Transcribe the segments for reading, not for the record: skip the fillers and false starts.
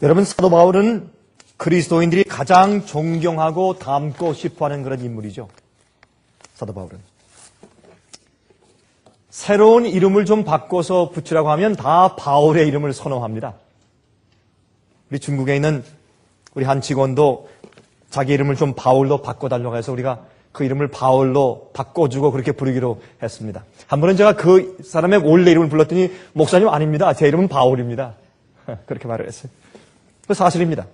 여러분, 사도 바울은 그리스도인들이 가장 존경하고 닮고 싶어하는 그런 인물이죠. 사도 바울은. 새로운 이름을 좀 바꿔서 붙이라고 하면 다 바울의 이름을 선호합니다. 우리 중국에 있는 우리 한 직원도 자기 이름을 좀 바울로 바꿔달라고 해서 우리가 그 이름을 바울로 바꿔주고 그렇게 부르기로 했습니다. 한 번은 제가 그 사람의 원래 이름을 불렀더니 목사님 아닙니다. 제 이름은 바울입니다. 그렇게 말을 했어요. 그 사실입니다.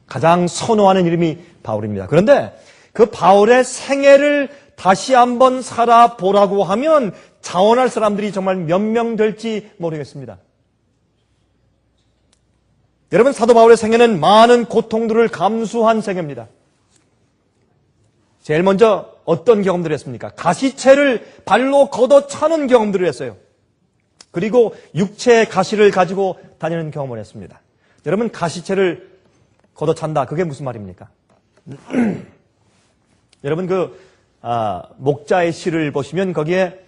가장 선호하는 이름이 바울입니다. 그런데 그 바울의 생애를 다시 한번 살아보라고 하면 자원할 사람들이 정말 몇 명 될지 모르겠습니다. 여러분, 사도 바울의 생애는 많은 고통들을 감수한 생애입니다. 제일 먼저 어떤 경험들을 했습니까? 가시채를 발로 걷어차는 경험들을 했어요. 그리고 육체의 가시를 가지고 다니는 경험을 했습니다. 여러분, 가시채를 걷어찬다. 그게 무슨 말입니까? 여러분, 목자의 시를 보시면 거기에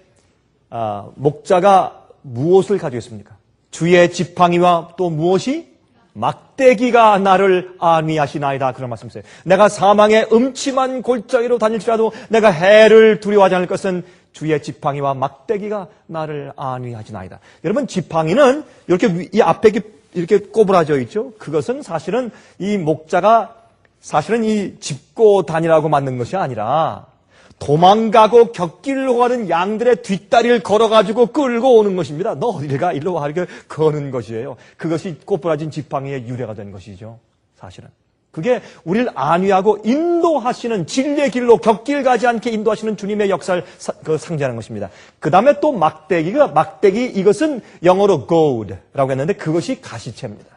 목자가 무엇을 가지고 있습니까? 주의 지팡이와 또 무엇이? 막대기가 나를 안위하시나이다. 그런 말씀이세요. 내가 사망의 음침한 골짜기로 다닐지라도 내가 해를 두려워하지 않을 것은 주의 지팡이와 막대기가 나를 안위하시나이다. 여러분, 지팡이는 이렇게 이 앞에 이렇게 꼬부라져 있죠. 그것은 사실은 이 목자가 사실은 이 짚고 다니라고 만든 것이 아니라 도망가고 곁길로 가는 양들의 뒷다리를 걸어가지고 끌고 오는 것입니다. 너 어딜 가? 일로 와. 이렇게 거는 것이에요. 그것이 꼬부라진 지팡이의 유래가 된 것이죠. 사실은. 그게 우리를 안위하고 인도하시는 진리의 길로 곁길 가지 않게 인도하시는 주님의 역사를 상징하는 것입니다. 그 다음에 또 막대기, 이것은 영어로 goad라고 했는데 그것이 가시채입니다.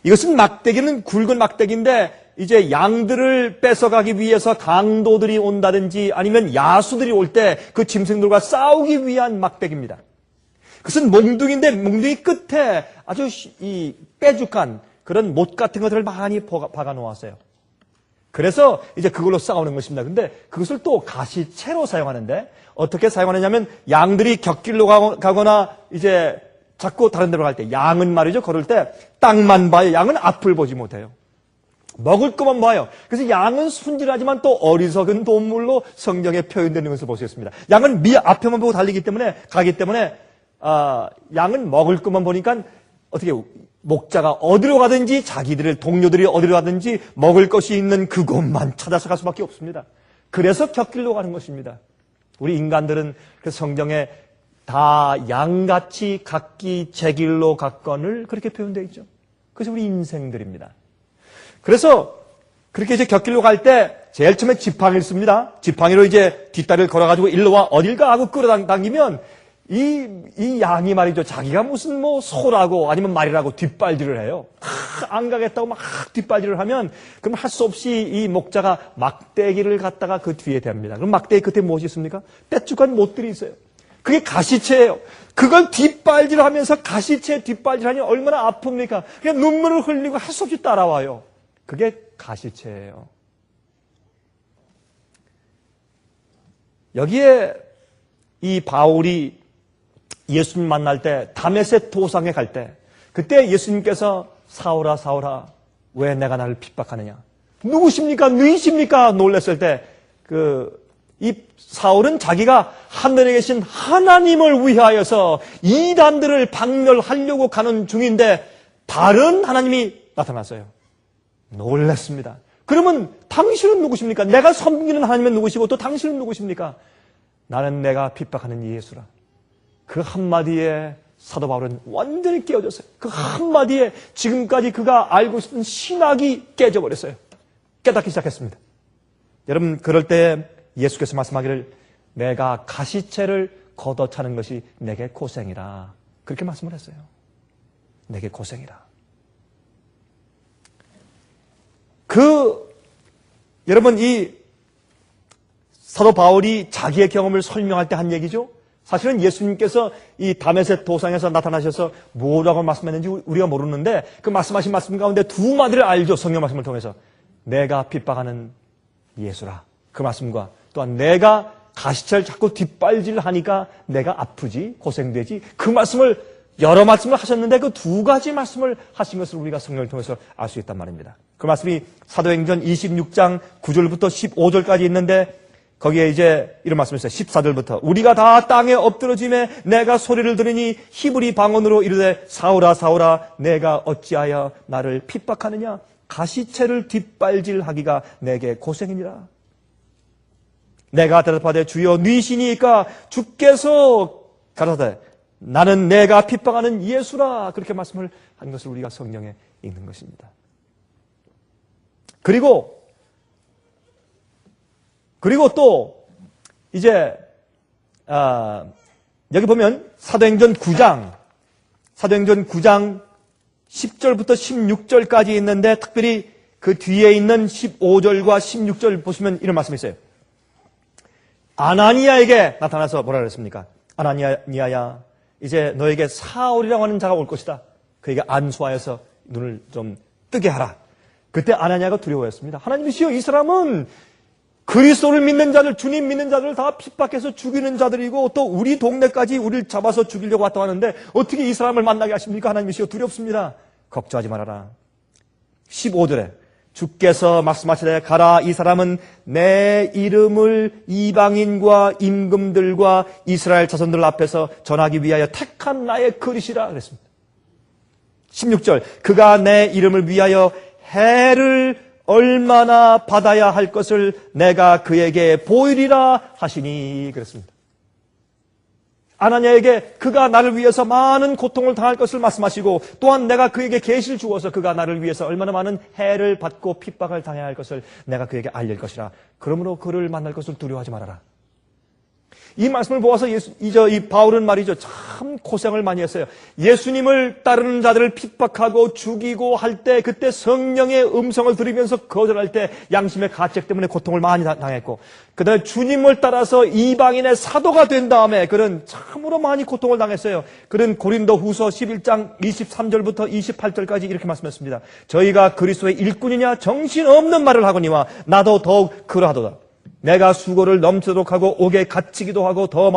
이것은 막대기는 굵은 막대기인데 이제 양들을 뺏어가기 위해서 강도들이 온다든지 아니면 야수들이 올 때 그 짐승들과 싸우기 위한 막대기입니다. 그것은 몽둥이인데 몽둥이 끝에 아주 이 빼죽한 그런 못 같은 것들을 많이 박아 놓았어요. 그래서 이제 그걸로 싸우는 것입니다. 근데 그것을 또 가시채로 사용하는데 어떻게 사용하느냐면 양들이 곁길로 가거나 이제 자꾸 다른 데로 갈 때 양은 말이죠. 걸을 때 땅만 봐요. 양은 앞을 보지 못해요. 먹을 것만 봐요. 그래서 양은 순진하지만 또 어리석은 동물로 성경에 표현되는 것을 볼 수 있습니다. 양은 앞에만 보고 가기 때문에 양은 먹을 것만 보니까 어떻게 목자가 어디로 가든지 자기들의 동료들이 어디로 가든지 먹을 것이 있는 그곳만 찾아서 갈 수밖에 없습니다. 그래서 곁길로 가는 것입니다. 우리 인간들은 그 성경에 다 양같이 각기 제 길로 갔건을 그렇게 표현되어 있죠. 그래서 우리 인생들입니다. 그래서 그렇게 이제 곁길로 갈 때 제일 처음에 지팡이를 씁니다. 지팡이로 이제 뒷다리를 걸어가지고 일로 와 어딜 가 하고 끌어당기면 이 양이 말이죠. 자기가 무슨 소라고 아니면 말이라고 뒷발질을 해요. 안 가겠다고 막 뒷발질을 하면 그럼 할 수 없이 이 목자가 막대기를 갖다가 그 뒤에 댑니다. 그럼 막대기 끝에 무엇이 있습니까? 빼쭉한 못들이 있어요. 그게 가시채예요. 그걸 뒷발질을 하면서 가시채 뒷발질하니 얼마나 아픕니까? 그냥 눈물을 흘리고 할 수 없이 따라와요. 그게 가시채예요. 여기에 이 바울이 예수님 만날 때 다메섹 도상에 갈 때 그때 예수님께서 사울아 사울아 왜 내가 나를 핍박하느냐? 누구십니까? 누이십니까? 놀랐을 때 이 사울은 자기가 하늘에 계신 하나님을 위하여서 이단들을 박멸하려고 가는 중인데 다른 하나님이 나타났어요. 놀랐습니다. 그러면 당신은 누구십니까? 내가 섬기는 하나님은 누구시고 또 당신은 누구십니까? 나는 내가 핍박하는 예수라. 그 한마디에 사도 바울은 완전히 깨어졌어요. 그 한마디에 지금까지 그가 알고 있었던 신학이 깨져버렸어요. 깨닫기 시작했습니다. 여러분, 그럴 때 예수께서 말씀하기를 내가 가시채를 걷어차는 것이 내게 고생이라. 그렇게 말씀을 했어요. 내게 고생이라. 여러분, 이 사도 바울이 자기의 경험을 설명할 때 한 얘기죠. 사실은 예수님께서 이 다메섹 도상에서 나타나셔서 뭐라고 말씀했는지 우리가 모르는데 그 말씀하신 말씀 가운데 두 마디를 알죠. 성경 말씀을 통해서. 내가 핍박하는 예수라. 그 말씀과 또한 내가 가시채를 자꾸 뒷발질하니까 내가 아프지 고생되지. 그 말씀을 여러 말씀을 하셨는데 그 두 가지 말씀을 하신 것을 우리가 성경을 통해서 알 수 있단 말입니다. 그 말씀이 사도행전 26장 9절부터 15절까지 있는데 거기에 이제 이런 말씀이 있어요. 14절부터 우리가 다 땅에 엎드러짐에 내가 소리를 들으니 히브리 방언으로 이르되 사울아 사울아 내가 어찌하여 나를 핍박하느냐 가시채를 뒷발질하기가 내게 고생이니라. 내가 대답하되 주여 니시니까 주께서 가라사대 나는 내가 핍박하는 예수라 그렇게 말씀을 한 것을 우리가 성경에 읽는 것입니다. 그리고 또 이제 여기 보면 사도행전 9장 10절부터 16절까지 있는데 특별히 그 뒤에 있는 15절과 16절 보시면 이런 말씀이 있어요. 아나니아에게 나타나서 뭐라 그랬습니까? 아나니아야 이제 너에게 사울이라고 하는 자가 올 것이다. 그에게 안수하여서 눈을 좀 뜨게 하라. 그때 아나니아가 두려워했습니다. 하나님이시여 이 사람은 그리스도를 믿는 자들, 주님 믿는 자들을 다 핍박해서 죽이는 자들이고 또 우리 동네까지 우리를 잡아서 죽이려고 왔다고 하는데 어떻게 이 사람을 만나게 하십니까? 하나님이시여 두렵습니다. 걱정하지 말아라. 15절에 주께서 말씀하시되 가라 이 사람은 내 이름을 이방인과 임금들과 이스라엘 자손들 앞에서 전하기 위하여 택한 나의 그릇이라 그랬습니다. 16절 그가 내 이름을 위하여 해를 얼마나 받아야 할 것을 내가 그에게 보이리라 하시니 그랬습니다. 아나니아에게 그가 나를 위해서 많은 고통을 당할 것을 말씀하시고 또한 내가 그에게 계시를 주어서 그가 나를 위해서 얼마나 많은 해를 받고 핍박을 당해야 할 것을 내가 그에게 알릴 것이라. 그러므로 그를 만날 것을 두려워하지 말아라. 이 말씀을 보아서 이 바울은 말이죠. 참 고생을 많이 했어요. 예수님을 따르는 자들을 핍박하고 죽이고 할 때 그때 성령의 음성을 들으면서 거절할 때 양심의 가책 때문에 고통을 많이 당했고 그 다음에 주님을 따라서 이방인의 사도가 된 다음에 그는 참으로 많이 고통을 당했어요. 그는 고린도 후서 11장 23절부터 28절까지 이렇게 말씀했습니다. 저희가 그리스도의 일꾼이냐 정신없는 말을 하거니와 나도 더욱 그러하도다. 내가 수고를 넘치도록 하고 옥에 갇히기도 더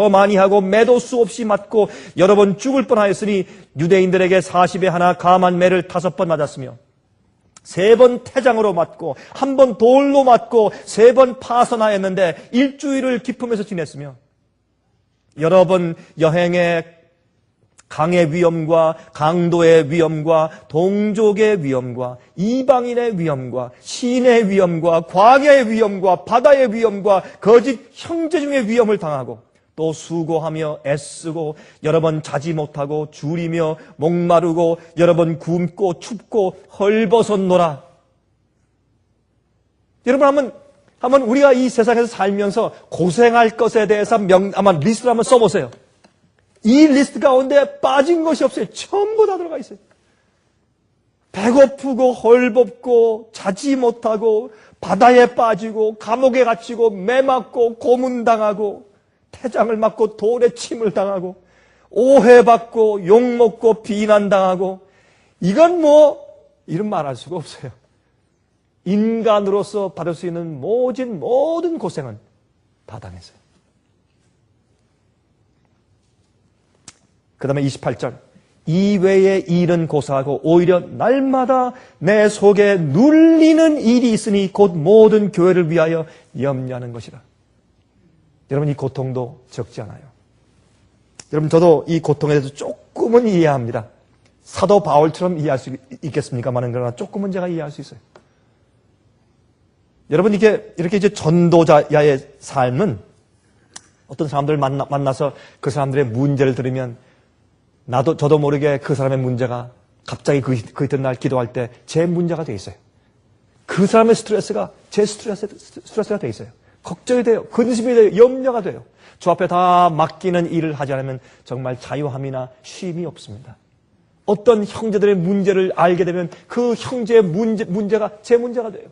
많이 하고 매도 수없이 맞고 여러 번 죽을 뻔하였으니 유대인들에게 40에 하나 감한 매를 5번 맞았으며 3번 태장으로 맞고 1번 돌로 맞고 3번 파선하였는데 일주일을 기품에서 지냈으며 여러 번 여행에 강의 위험과 강도의 위험과 동족의 위험과 이방인의 위험과 시인의 위험과 광야의 위험과 바다의 위험과 거짓 형제 중의 위험을 당하고 또 수고하며 애쓰고 여러 번 자지 못하고 줄이며 목마르고 여러 번 굶고 춥고 헐벗었노라. 여러분 한번 우리가 이 세상에서 살면서 고생할 것에 대해서 아마 리스트를 한번 써보세요. 이 리스트 가운데 빠진 것이 없어요. 전부 다 들어가 있어요. 배고프고 헐벗고 자지 못하고 바다에 빠지고 감옥에 갇히고 매 맞고 고문당하고 태장을 맞고 돌에 침을 당하고 오해받고 욕먹고 비난당하고 이건 이런 말 할 수가 없어요. 인간으로서 받을 수 있는 모든 고생은 다 당했어요. 그 다음에 28절 이외의 일은 고사하고 오히려 날마다 내 속에 눌리는 일이 있으니 곧 모든 교회를 위하여 염려하는 것이라. 여러분 이 고통도 적지 않아요. 여러분 저도 이 고통에 대해서 조금은 이해합니다. 사도 바울처럼 이해할 수 있겠습니까만 그러나 조금은 제가 이해할 수 있어요. 여러분 이렇게 이제 전도자의 삶은 어떤 사람들을 만나서 그 사람들의 문제를 들으면 저도 모르게 그 사람의 문제가 갑자기 그 이튿날 기도할 때 제 문제가 돼 있어요. 그 사람의 스트레스가 제 스트레스가 돼 있어요. 걱정이 돼요. 근심이 돼요. 염려가 돼요. 주 앞에 다 맡기는 일을 하지 않으면 정말 자유함이나 쉼이 없습니다. 어떤 형제들의 문제를 알게 되면 그 형제의 문제가 제 문제가 돼요.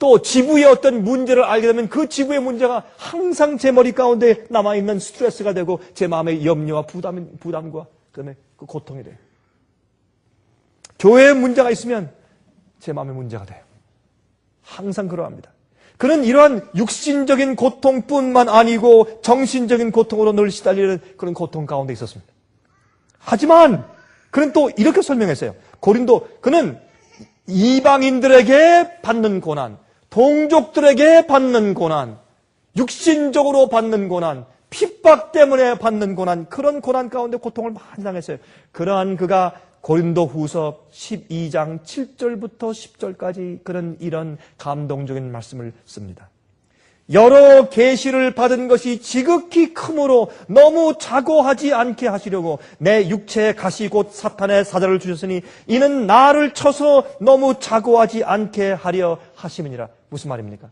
또 지부의 어떤 문제를 알게 되면 그 지부의 문제가 항상 제 머리 가운데 남아있는 스트레스가 되고 제 마음의 염려와 부담과 그다음에 그 고통이 돼요. 교회에 문제가 있으면 제 마음의 문제가 돼요. 항상 그러합니다. 그는 이러한 육신적인 고통뿐만 아니고 정신적인 고통으로 늘 시달리는 그런 고통 가운데 있었습니다. 하지만 그는 또 이렇게 설명했어요. 그는 이방인들에게 받는 고난, 동족들에게 받는 고난, 육신적으로 받는 고난, 핍박 때문에 받는 고난, 그런 고난 가운데 고통을 많이 당했어요. 그러한 그가 고린도후서 12장 7절부터 10절까지 그런 이런 감동적인 말씀을 씁니다. 여러 계시를 받은 것이 지극히 크므로 너무 자고하지 않게 하시려고 내 육체의 가시 곧 사탄의 사자를 주셨으니 이는 나를 쳐서 너무 자고하지 않게 하려 하심이니라. 무슨 말입니까?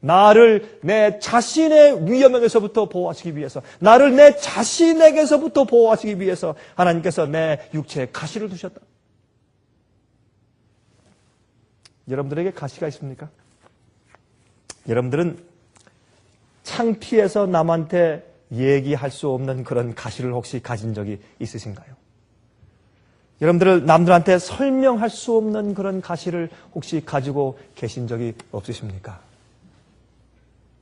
나를 내 자신의 위험에게서부터 보호하시기 위해서, 나를 내 자신에게서부터 보호하시기 위해서 하나님께서 내 육체에 가시를 두셨다. 여러분들에게 가시가 있습니까? 여러분들은 창피해서 남한테 얘기할 수 없는 그런 가시를 혹시 가진 적이 있으신가요? 여러분들 남들한테 설명할 수 없는 그런 가시를 혹시 가지고 계신 적이 없으십니까?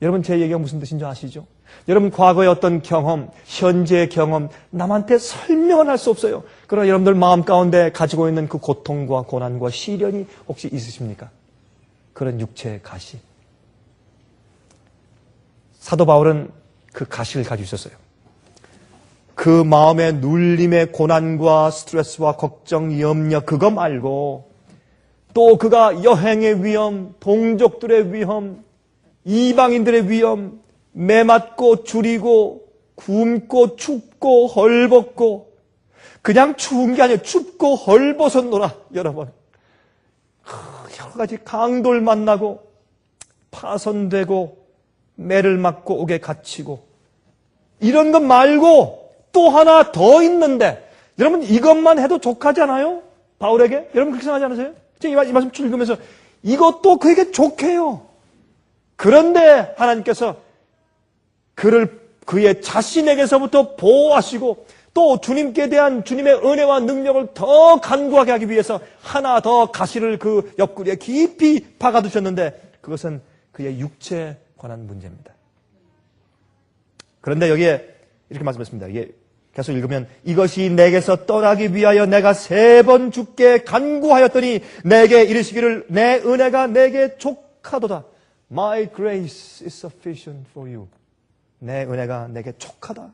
여러분 제 얘기가 무슨 뜻인지 아시죠? 여러분 과거의 어떤 경험, 현재의 경험 남한테 설명을 할 수 없어요. 그러나 여러분들 마음 가운데 가지고 있는 그 고통과 고난과 시련이 혹시 있으십니까? 그런 육체의 가시. 사도 바울은 그 가시를 가지고 있었어요. 그 마음의 눌림의 고난과 스트레스와 걱정, 염려 그거 말고 또 그가 여행의 위험, 동족들의 위험, 이방인들의 위험, 매맞고 줄이고 굶고 춥고 헐벗고 그냥 추운 게 아니에요. 춥고 헐벗은 놀아 여러분. 여러 가지 강돌 만나고 파손되고 매를 맞고 옥에 갇히고 이런 것 말고 또 하나 더 있는데 여러분 이것만 해도 족하잖아요. 바울에게 여러분 그렇게 생각하지 않으세요? 제가 이 말씀 읽으면서 이것도 그에게 족해요. 그런데 하나님께서 그의 자신에게서부터 보호하시고 또 주님께 대한 주님의 은혜와 능력을 더 간구하게 하기 위해서 하나 더 가시를 그 옆구리에 깊이 박아두셨는데 그것은 그의 육체에 관한 문제입니다. 그런데 여기에 이렇게 말씀했습니다. 이게 계속 읽으면 이것이 내게서 떠나기 위하여 내가 3번 주께 간구하였더니 내게 이르시기를 내 은혜가 내게 족하도다. My grace is sufficient for you. 내 은혜가 내게 족하다.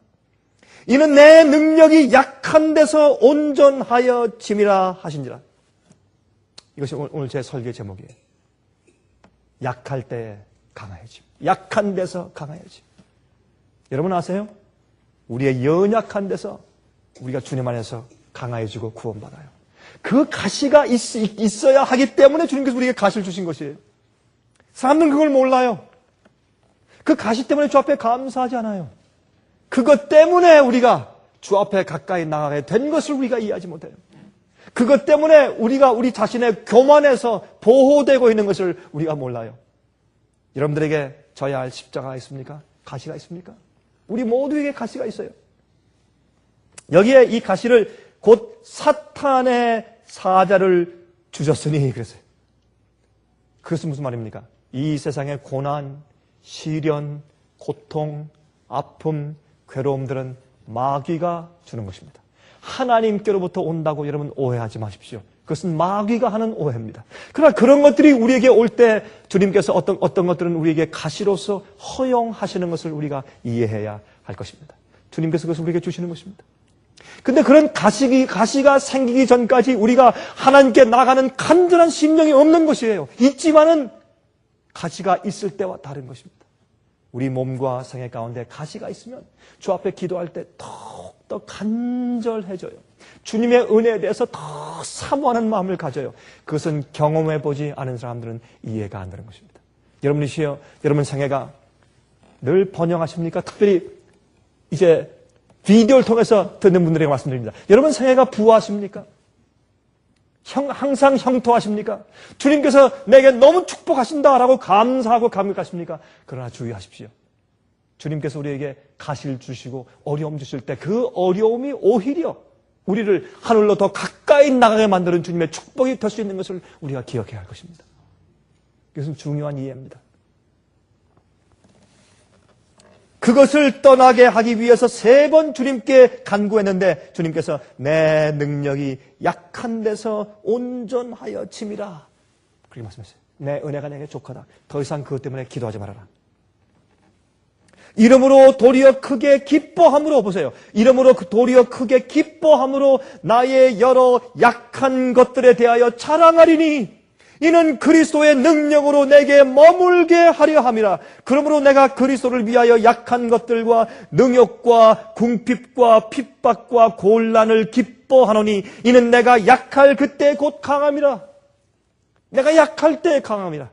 이는 내 능력이 약한 데서 온전하여 짐이라 하신지라. 이것이 오늘 제 설교 제목이에요. 약할 때 강하여짐. 약한 데서 강하여짐. 여러분 아세요? 우리의 연약한 데서 우리가 주님 안에서 강하여지고 구원받아요. 그 가시가 있어야 하기 때문에 주님께서 우리에게 가시를 주신 것이에요. 사람들은 그걸 몰라요. 그 가시 때문에 주 앞에 감사하지 않아요. 그것 때문에 우리가 주 앞에 가까이 나가게 된 것을 우리가 이해하지 못해요. 그것 때문에 우리가 우리 자신의 교만에서 보호되고 있는 것을 우리가 몰라요. 여러분들에게 져야 할 십자가가 있습니까? 가시가 있습니까? 우리 모두에게 가시가 있어요. 여기에 이 가시를 곧 사탄의 사자를 주셨으니 그랬어요. 그것은 무슨 말입니까? 이 세상의 고난, 시련, 고통, 아픔, 괴로움들은 마귀가 주는 것입니다. 하나님께로부터 온다고 여러분 오해하지 마십시오. 그것은 마귀가 하는 오해입니다. 그러나 그런 것들이 우리에게 올 때 주님께서 어떤 것들은 우리에게 가시로서 허용하시는 것을 우리가 이해해야 할 것입니다. 주님께서 그것을 우리에게 주시는 것입니다. 근데 그런 가시가 생기기 전까지 우리가 하나님께 나가는 간절한 심령이 없는 것이에요. 있지만은 가시가 있을 때와 다른 것입니다. 우리 몸과 생애 가운데 가시가 있으면 주 앞에 기도할 때 더욱더 간절해져요. 주님의 은혜에 대해서 더 사모하는 마음을 가져요. 그것은 경험해보지 않은 사람들은 이해가 안 되는 것입니다. 여러분이시여, 여러분 생애가 늘 번영하십니까? 특별히 이제 비디오를 통해서 듣는 분들에게 말씀드립니다. 여러분 생애가 부하십니까? 항상 형통하십니까? 주님께서 내게 너무 축복하신다라고 감사하고 감격하십니까? 그러나 주의하십시오. 주님께서 우리에게 가시를 주시고 어려움 주실 때 그 어려움이 오히려 우리를 하늘로 더 가까이 나가게 만드는 주님의 축복이 될 수 있는 것을 우리가 기억해야 할 것입니다. 이것은 중요한 이해입니다. 그것을 떠나게 하기 위해서 3번 주님께 간구했는데 주님께서 내 능력이 약한 데서 온전하여 침이라. 그렇게 말씀하셨어요. 내 은혜가 내게 족하다. 더 이상 그것 때문에 기도하지 말아라. 이러므로 도리어 크게 기뻐함으로, 보세요. 이러므로 도리어 크게 기뻐함으로 나의 여러 약한 것들에 대하여 자랑하리니 이는 그리스도의 능력으로 내게 머물게 하려 함이라. 그러므로 내가 그리스도를 위하여 약한 것들과 능욕과 궁핍과 핍박과 곤란을 기뻐하노니 이는 내가 약할 그때 곧 강함이라. 내가 약할 때 강함이라.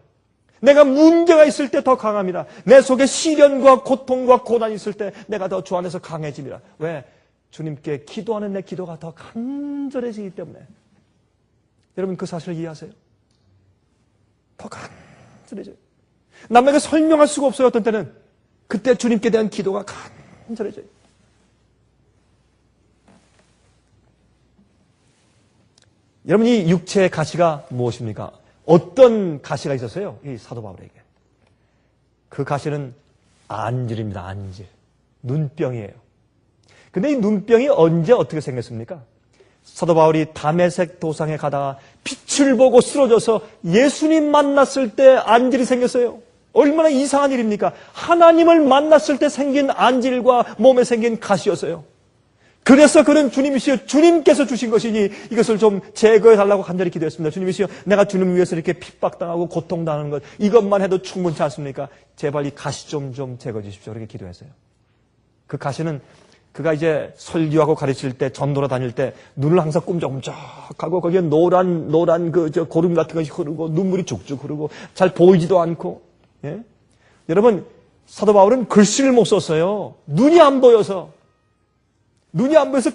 내가 문제가 있을 때 더 강함이라. 내 속에 시련과 고통과 고난이 있을 때 내가 더 주 안에서 강해짐이라. 왜? 주님께 기도하는 내 기도가 더 간절해지기 때문에. 여러분 그 사실을 이해하세요? 더 간절해져요. 남에게 설명할 수가 없어요. 어떤 때는 그때 주님께 대한 기도가 간절해져요. 여러분 이 육체의 가시가 무엇입니까? 어떤 가시가 있었어요? 이 사도 바울에게. 그 가시는 안질입니다. 안질. 눈병이에요. 근데 이 눈병이 언제 어떻게 생겼습니까? 사도 바울이 다메섹 도상에 가다가 빛을 보고 쓰러져서 예수님 만났을 때 안질이 생겼어요. 얼마나 이상한 일입니까? 하나님을 만났을 때 생긴 안질과 몸에 생긴 가시였어요. 그래서 그는 주님이시여 주님께서 주신 것이니 이것을 좀 제거해달라고 간절히 기도했습니다. 주님이시여 내가 주님 위해서 이렇게 핍박당하고 고통당하는 것 이것만 해도 충분치 않습니까? 제발 이 가시 좀 제거해 주십시오. 그렇게 기도했어요. 그 가시는 그가 이제 설교하고 가르칠 때 전도로 다닐 때 눈을 항상 꼼짝꼼짝하고 거기에 노란 고름 같은 것이 흐르고 눈물이 쭉쭉 흐르고 잘 보이지도 않고. 예? 여러분 사도 바울은 글씨를 못 썼어요. 눈이 안 보여서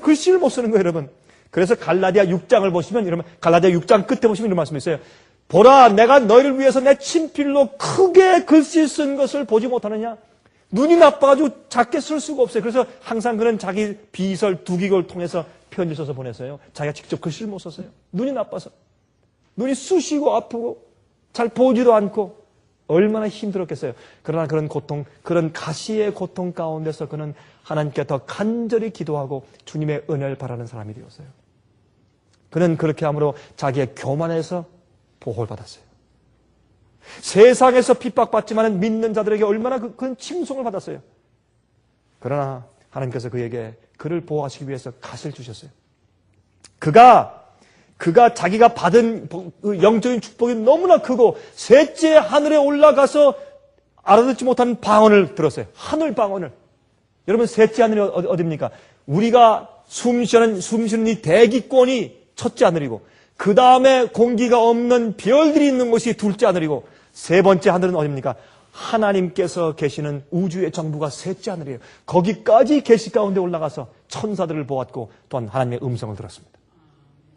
글씨를 못 쓰는 거예요, 여러분. 그래서 갈라디아 6장을 보시면, 여러분, 갈라디아 6장 끝에 보시면 이런 말씀이 있어요. 보라, 내가 너희를 위해서 내 친필로 크게 글씨 쓴 것을 보지 못하느냐? 눈이 나빠가지고 작게 쓸 수가 없어요. 그래서 항상 그는 자기 비설 두기골 통해서 편지 써서 보냈어요. 자기가 직접 글씨를 못 썼어요. 눈이 나빠서. 눈이 쑤시고 아프고, 잘 보지도 않고, 얼마나 힘들었겠어요. 그러나 그런 고통, 그런 가시의 고통 가운데서 그는 하나님께 더 간절히 기도하고 주님의 은혜를 바라는 사람이 되었어요. 그는 그렇게 함으로 자기의 교만에서 보호를 받았어요. 세상에서 핍박받지만 믿는 자들에게 얼마나 큰 칭송을 받았어요. 그러나 하나님께서 그를 보호하시기 위해서 가시를 주셨어요. 그가 자기가 받은 영적인 축복이 너무나 크고 셋째 하늘에 올라가서 알아듣지 못한 방언을 들었어요. 하늘 방언을. 여러분 셋째 하늘이 어디입니까? 우리가 숨쉬는 이 대기권이 첫째 하늘이고 그 다음에 공기가 없는 별들이 있는 곳이 둘째 하늘이고 세 번째 하늘은 어디입니까? 하나님께서 계시는 우주의 정부가 셋째 하늘이에요. 거기까지 계시 가운데 올라가서 천사들을 보았고 또한 하나님의 음성을 들었습니다.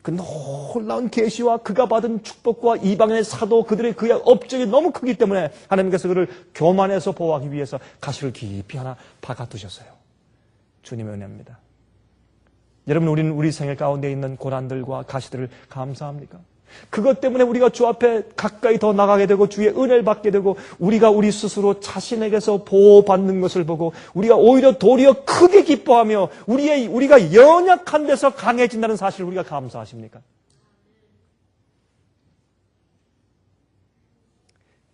그 놀라운 계시와 그가 받은 축복과 이방인의 사도 그들의 그의 업적이 너무 크기 때문에 하나님께서 그를 교만에서 보호하기 위해서 가시를 깊이 하나 박아두셨어요. 주님의 은혜입니다. 여러분 우리는 우리 생애 가운데 있는 고난들과 가시들을 감사합니까? 그것 때문에 우리가 주 앞에 가까이 더 나가게 되고 주의 은혜를 받게 되고 우리가 우리 스스로 자신에게서 보호받는 것을 보고 우리가 오히려 도리어 크게 기뻐하며 우리가 연약한 데서 강해진다는 사실을 우리가 감사하십니까?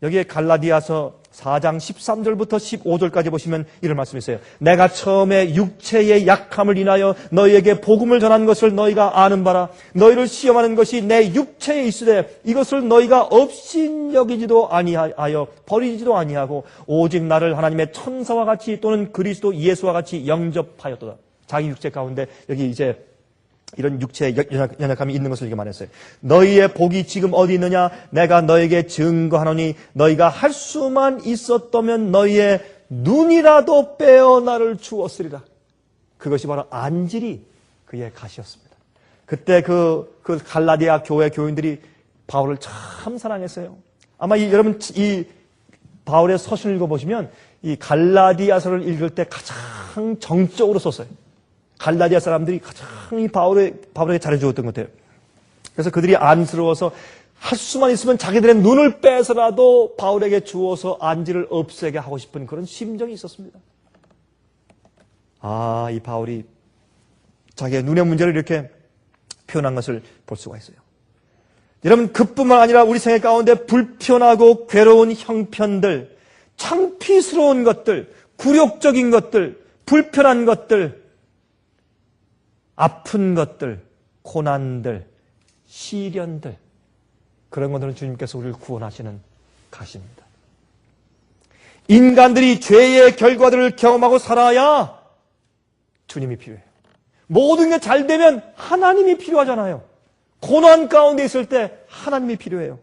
여기에 갈라디아서 4장 13절부터 15절까지 보시면 이런 말씀이 있어요. 내가 처음에 육체의 약함을 인하여 너희에게 복음을 전한 것을 너희가 아는 바라. 너희를 시험하는 것이 내 육체에 있으되 이것을 너희가 업신여기지도 아니하여 버리지도 아니하고 오직 나를 하나님의 천사와 같이 또는 그리스도 예수와 같이 영접하였도다. 자기 육체 가운데 여기 이제 이런 육체의 연약함이 있는 것을 이렇게 말했어요. 너희의 복이 지금 어디 있느냐? 내가 너에게 증거하노니 너희가 할 수만 있었다면 너희의 눈이라도 빼어 나를 주었으리라. 그것이 바로 안질이 그의 가시였습니다. 그때 그 갈라디아 교회 교인들이 바울을 참 사랑했어요. 아마 여러분 이 바울의 서신을 읽어보시면 이 갈라디아서를 읽을 때 가장 정적으로 썼어요. 갈라디아 사람들이 가장 이 바울에게 잘해주었던 것 같아요. 그래서 그들이 안쓰러워서 할 수만 있으면 자기들의 눈을 빼서라도 바울에게 주어서 안지를 없애게 하고 싶은 그런 심정이 있었습니다. 이 바울이 자기의 눈의 문제를 이렇게 표현한 것을 볼 수가 있어요. 여러분, 그뿐만 아니라 우리 생애 가운데 불편하고 괴로운 형편들, 창피스러운 것들, 굴욕적인 것들, 불편한 것들, 아픈 것들, 고난들, 시련들, 그런 것들은 주님께서 우리를 구원하시는 가시입니다. 인간들이 죄의 결과들을 경험하고 살아야 주님이 필요해요. 모든 게 잘 되면 하나님이 필요하잖아요. 고난 가운데 있을 때 하나님이 필요해요.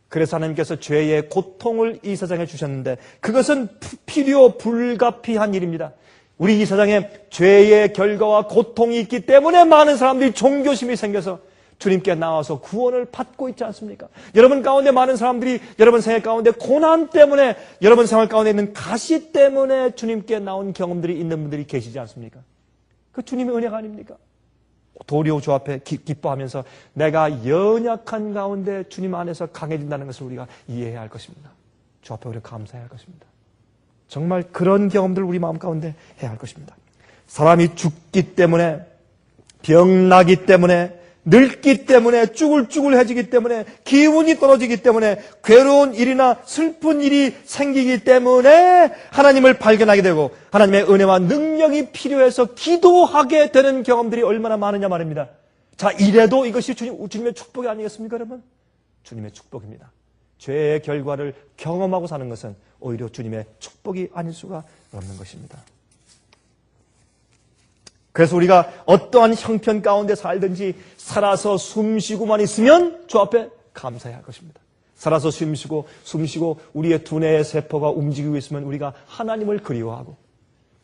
그래서 하나님께서 죄의 고통을 이 세상에 주셨는데 그것은 필요 불가피한 일입니다. 우리 이 세상에 죄의 결과와 고통이 있기 때문에 많은 사람들이 종교심이 생겨서 주님께 나와서 구원을 받고 있지 않습니까? 여러분 가운데 많은 사람들이 여러분 생활 가운데 고난 때문에, 여러분 생활 가운데 있는 가시 때문에 주님께 나온 경험들이 있는 분들이 계시지 않습니까? 그 주님의 은혜가 아닙니까? 도리어 주 앞에 기뻐하면서 내가 연약한 가운데 주님 안에서 강해진다는 것을 우리가 이해해야 할 것입니다. 주 앞에 우리가 감사해야 할 것입니다. 정말 그런 경험들을 우리 마음 가운데 해야 할 것입니다. 사람이 죽기 때문에, 병나기 때문에, 늙기 때문에, 쭈글쭈글해지기 때문에, 기운이 떨어지기 때문에, 괴로운 일이나 슬픈 일이 생기기 때문에 하나님을 발견하게 되고 하나님의 은혜와 능력이 필요해서 기도하게 되는 경험들이 얼마나 많으냐 말입니다. 자, 이래도 이것이 주님의 축복이 아니겠습니까, 여러분? 주님의 축복입니다. 죄의 결과를 경험하고 사는 것은 오히려 주님의 축복이 아닐 수가 없는 것입니다. 그래서 우리가 어떠한 형편 가운데 살든지 살아서 숨쉬고만 있으면 주 앞에 감사해야 할 것입니다. 살아서 숨쉬고 우리의 두뇌의 세포가 움직이고 있으면 우리가 하나님을 그리워하고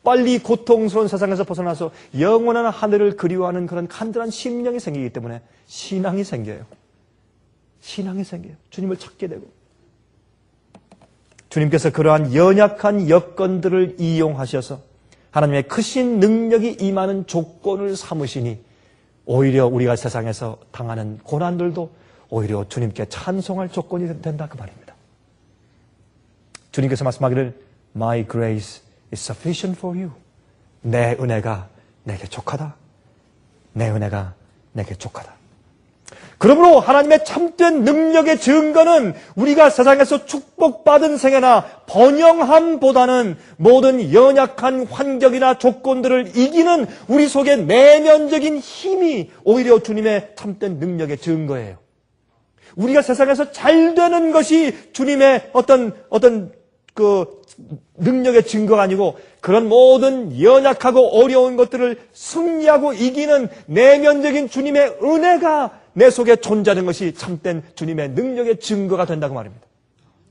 빨리 고통스러운 세상에서 벗어나서 영원한 하늘을 그리워하는 그런 간절한 심령이 생기기 때문에 신앙이 생겨요. 신앙이 생겨요. 주님을 찾게 되고. 주님께서 그러한 연약한 여건들을 이용하셔서 하나님의 크신 능력이 임하는 조건을 삼으시니 오히려 우리가 세상에서 당하는 고난들도 오히려 주님께 찬송할 조건이 된다 그 말입니다. 주님께서 말씀하기를 My grace is sufficient for you. 내 은혜가 내게 족하다. 내 은혜가 내게 족하다. 그러므로 하나님의 참된 능력의 증거는 우리가 세상에서 축복받은 생애나 번영함보다는 모든 연약한 환경이나 조건들을 이기는 우리 속의 내면적인 힘이 오히려 주님의 참된 능력의 증거예요. 우리가 세상에서 잘 되는 것이 주님의 어떤 그 능력의 증거가 아니고 그런 모든 연약하고 어려운 것들을 승리하고 이기는 내면적인 주님의 은혜가 내 속에 존재하는 것이 참된 주님의 능력의 증거가 된다고 말입니다.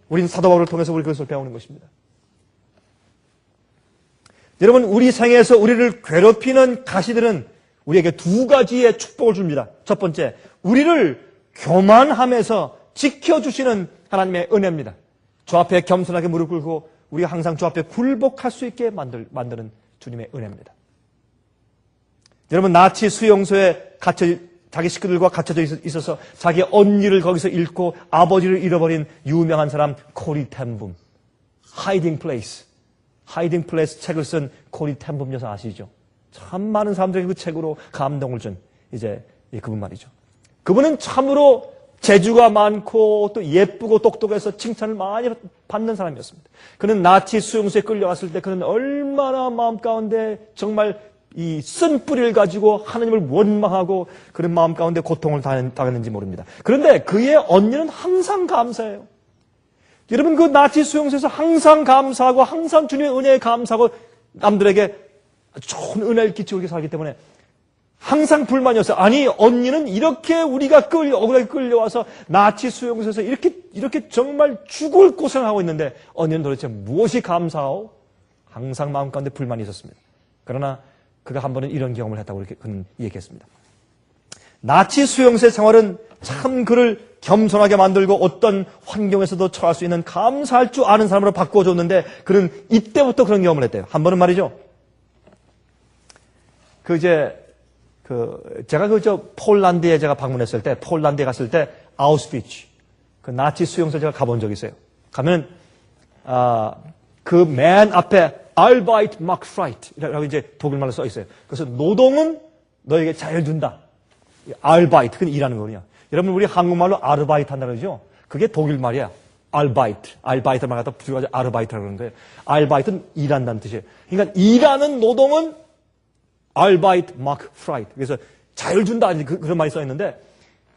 우리는 사도 바울을 통해서 우리 그것을 배우는 것입니다. 여러분, 우리 생애에서 우리를 괴롭히는 가시들은 우리에게 두 가지의 축복을 줍니다. 첫 번째, 우리를 교만함에서 지켜주시는 하나님의 은혜입니다. 주 앞에 겸손하게 무릎 꿇고 우리가 항상 주 앞에 굴복할 수 있게 만드는 주님의 은혜입니다. 여러분, 나치 수용소에 자기 식구들과 갇혀져 있어서 자기 언니를 거기서 잃고 아버지를 잃어버린 유명한 사람 코리 텐붐. 하이딩 플레이스 책을 쓴 코리 텐붐 여사 아시죠? 참 많은 사람들이 그 책으로 감동을 준 그분 말이죠. 그분은 참으로 재주가 많고 또 예쁘고 똑똑해서 칭찬을 많이 받는 사람이었습니다. 그는 나치 수용소에 끌려갔을 때 그는 얼마나 마음 가운데 정말 이 쓴 뿌리를 가지고 하나님을 원망하고 그런 마음 가운데 고통을 당했는지 모릅니다. 그런데 그의 언니는 항상 감사해요. 여러분, 그 나치 수용소에서 항상 감사하고 항상 주님의 은혜에 감사하고 남들에게 좋은 은혜를 끼치고 이렇게 살기 때문에 항상 불만이었어요. 아니, 언니는 이렇게 우리가 억울하게 끌려와서 나치 수용소에서 이렇게 정말 죽을 고생하고 있는데 언니는 도대체 무엇이 감사하오? 항상 마음 가운데 불만이 있었습니다. 그러나 그가 한 번은 이런 경험을 했다고 이렇게 그는 얘기했습니다. 나치 수용소의 생활은 참 그를 겸손하게 만들고 어떤 환경에서도 처할 수 있는 감사할 줄 아는 사람으로 바꿔줬는데 그는 이때부터 그런 경험을 했대요. 한 번은 말이죠. 제가 폴란드에 제가 방문했을 때, 폴란드에 갔을 때, 아우슈비츠, 그 나치 수용소 제가 가본 적이 있어요. 가면, 그 맨 앞에 Arbeit macht Frei라고 이제 독일말로 써 있어요. 그래서 노동은 너에게 자유를 준다. Arbeit, 그건 일하는 거군요. 여러분, 우리 한국말로 Arbeit 한다 그러죠? 그게 독일 말이야. Arbeit 말 갖다 붙여가지고 Arbeit라고 그러는 거예요. Arbeit은 일한다는 뜻이에요. 그러니까 일하는 노동은 Arbeit macht Frei. 그래서 자유를 준다. 그런 말이 써 있는데,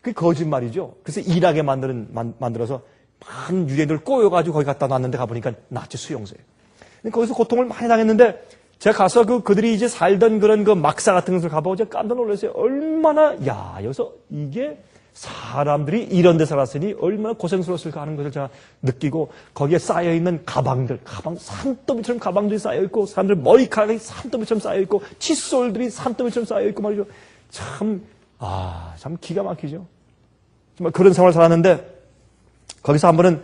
그게 거짓말이죠. 그래서 일하게 만들어서 많은 유대인들 꼬여가지고 거기 갖다 놨는데 가보니까 나치 수용소예요. 거기서 고통을 많이 당했는데, 제가 가서 그들이 이제 살던 그런 그 막사 같은 것을 가보고 제가 깜짝 놀랐어요. 얼마나, 여기서 이게 사람들이 이런 데 살았으니 얼마나 고생스러웠을까 하는 것을 제가 느끼고, 거기에 쌓여있는 가방, 산더미처럼 가방들이 쌓여있고, 사람들 머리카락이 산더미처럼 쌓여있고, 칫솔들이 산더미처럼 쌓여있고 말이죠. 참 기가 막히죠. 정말 그런 생활을 살았는데, 거기서 한 번은,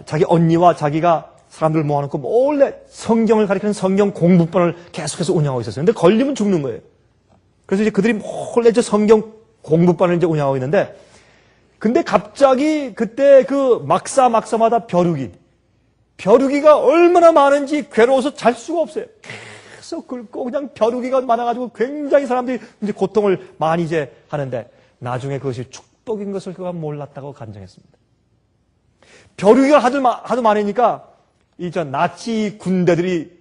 자기 언니와 자기가 사람들을 모아놓고 몰래 성경을 가리키는 성경 공부반을 계속해서 운영하고 있었어요. 근데 걸리면 죽는 거예요. 그래서 이제 그들이 몰래 성경 공부반을 이제 운영하고 있는데, 근데 갑자기 그때 그 막사마다 벼룩이가 얼마나 많은지 괴로워서 잘 수가 없어요. 계속 긁고 그냥 벼룩이가 많아가지고 굉장히 사람들이 이제 고통을 많이 이제 하는데, 나중에 그것이 축복인 것을 그가 몰랐다고 간증했습니다. 벼룩이가 하도 많으니까 나치 군대들이,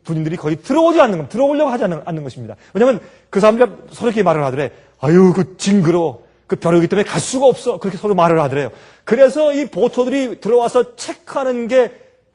군인들이 거기 들어오려고 하지 않는 것입니다. 왜냐면 그 사람들이 서로 이렇게 말을 하더래. 아유, 그 징그러워. 그 벼룩이 때문에 갈 수가 없어. 그렇게 서로 말을 하더래요. 그래서 이 보초들이 들어와서 체크하는 게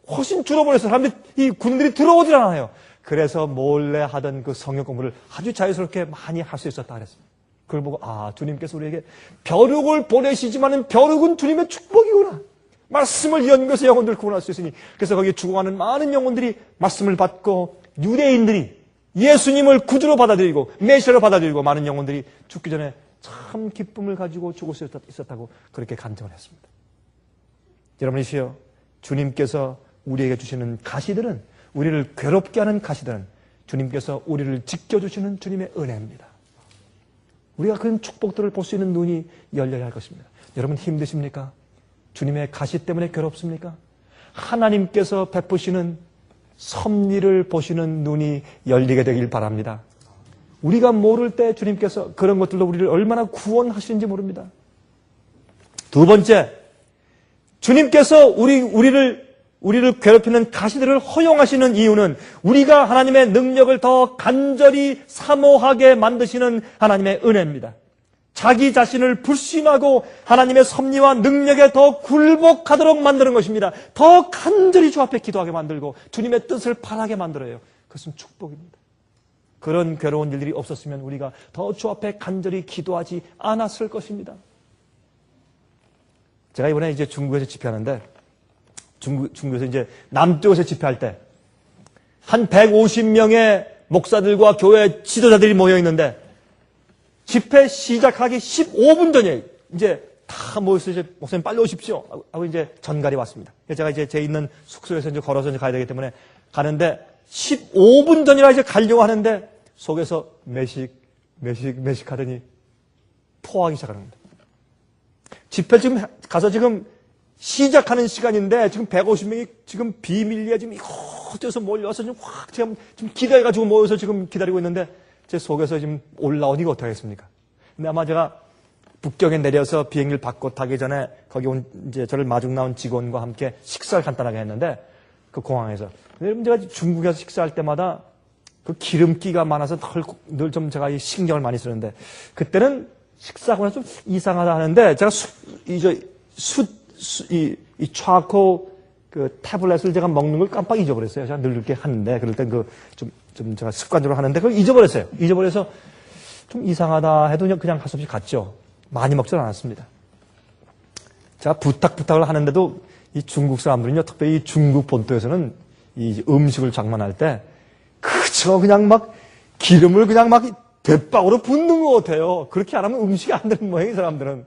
훨씬 줄어버려서 이 군인들이 들어오질 않아요. 그래서 몰래 하던 그 성경 공부를 아주 자유스럽게 많이 할 수 있었다 그랬습니다. 그걸 보고, 주님께서 우리에게 벼룩을 보내시지만은 벼룩은 주님의 축복이구나. 말씀을 연구해서 영혼들을 구원할 수 있으니. 그래서 거기에 죽어가는 많은 영혼들이 말씀을 받고, 유대인들이 예수님을 구주로 받아들이고 메시아로 받아들이고, 많은 영혼들이 죽기 전에 참 기쁨을 가지고 죽을 수 있었다고 그렇게 간증을 했습니다. 여러분이시여, 주님께서 우리에게 주시는 가시들은, 우리를 괴롭게 하는 가시들은 주님께서 우리를 지켜주시는 주님의 은혜입니다. 우리가 그런 축복들을 볼 수 있는 눈이 열려야 할 것입니다. 여러분, 힘드십니까? 주님의 가시 때문에 괴롭습니까? 하나님께서 베푸시는 섭리를 보시는 눈이 열리게 되길 바랍니다. 우리가 모를 때 주님께서 그런 것들로 우리를 얼마나 구원하시는지 모릅니다. 두 번째, 주님께서 우리를 괴롭히는 가시들을 허용하시는 이유는 우리가 하나님의 능력을 더 간절히 사모하게 만드시는 하나님의 은혜입니다. 자기 자신을 불신하고 하나님의 섭리와 능력에 더 굴복하도록 만드는 것입니다. 더 간절히 주 앞에 기도하게 만들고 주님의 뜻을 바라게 만들어요. 그것은 축복입니다. 그런 괴로운 일들이 없었으면 우리가 더 주 앞에 간절히 기도하지 않았을 것입니다. 제가 이번에 이제 중국에서 집회하는데, 중국에서 이제 남쪽에서 집회할 때 한 150명의 목사들과 교회 지도자들이 모여 있는데, 집회 시작하기 15분 전에 이제 다 모여서 이제 목사님 빨리 오십시오 하고 이제 전갈이 왔습니다. 제가 이제 제 있는 숙소에서 이제 걸어서 이제 가야 되기 때문에 가는데, 15분 전이라 이제 가려고 하는데 속에서 매식하더니 토하기 시작하는 겁니다. 집회 지금 가서 지금 시작하는 시간인데 지금 150명이 지금 비밀리에 지금 이곳저곳 몰려와서 지금 확 지금 기다려가지고 모여서 지금 기다리고 있는데, 제 속에서 지금 올라오니 어떡하겠습니까? 근데 아마 제가 북경에 내려서 비행기를 받고 타기 전에 거기 이제 저를 마중 나온 직원과 함께 식사를 간단하게 했는데, 그 공항에서. 여러분, 제가 중국에서 식사할 때마다 그 기름기가 많아서 늘 좀 제가 신경을 많이 쓰는데, 그때는 식사하고 좀 이상하다 하는데, 제가 이 차코 그 태블릿을 제가 먹는 걸 깜빡 잊어버렸어요. 제가 늘 이렇게 하는데, 그럴 땐 좀 제가 습관적으로 하는데 그걸 잊어버렸어요. 잊어버려서 좀 이상하다 해도 그냥 할 수 없이 갔죠. 많이 먹지는 않았습니다. 제가 부탁을 하는데도 이 중국 사람들은요, 특별히 이 중국 본토에서는 이 음식을 장만할 때 그저 그냥 막 기름을 그냥 막 대박으로 붓는 것 같아요. 그렇게 안 하면 음식이 안 되는 모양이에요, 사람들은.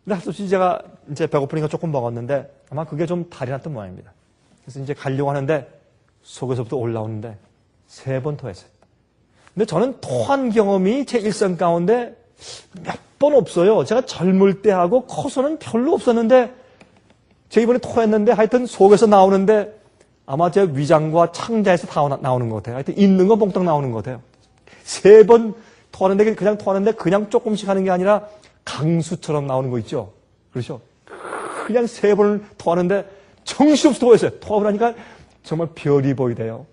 근데 할 수 없이 제가 이제 배고프니까 조금 먹었는데 아마 그게 좀 탈이 났던 모양입니다. 그래서 이제 가려고 하는데 속에서부터 올라오는데 3번 토했어요. 근데 저는 토한 경험이 제 일생 가운데 몇 번 없어요. 제가 젊을 때 하고 커서는 별로 없었는데, 제가 이번에 토했는데 하여튼 속에서 나오는데 아마 제 위장과 창자에서 다 나오는 것 같아요. 하여튼 있는 거 몽땅 나오는 것 같아요. 3번 토하는데 그냥 조금씩 하는 게 아니라 강수처럼 나오는 거 있죠. 그렇죠? 그냥 3번을 토하는데 정신없이 토했어요. 토하고 나니까 정말 별이 보이대요.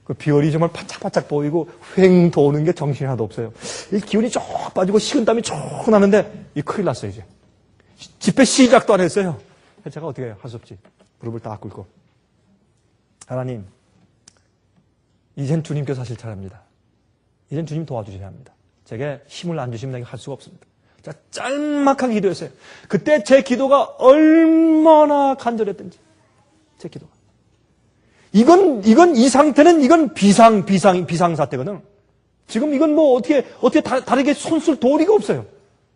그 별이 정말 반짝반짝 보이고 휑 도는 게 정신이 하나도 없어요. 이 기운이 쭉 빠지고 식은땀이 쭉 나는데 이 큰일 났어요 이제. 집회 시작도 안 했어요. 제가 어떻게 해요? 할 수 없지. 무릎을 딱 꿇고 하나님, 이젠 주님께서 하실 차례입니다. 이젠 주님 도와주셔야 합니다. 제게 힘을 안 주시면 내가 할 수가 없습니다. 자, 짤막하게 기도했어요. 그때 제 기도가 얼마나 간절했던지. 제 기도가. 이건 이 상태는 이건 비상사태거든. 지금 이건 뭐 어떻게 다르게 손쓸 도리가 없어요.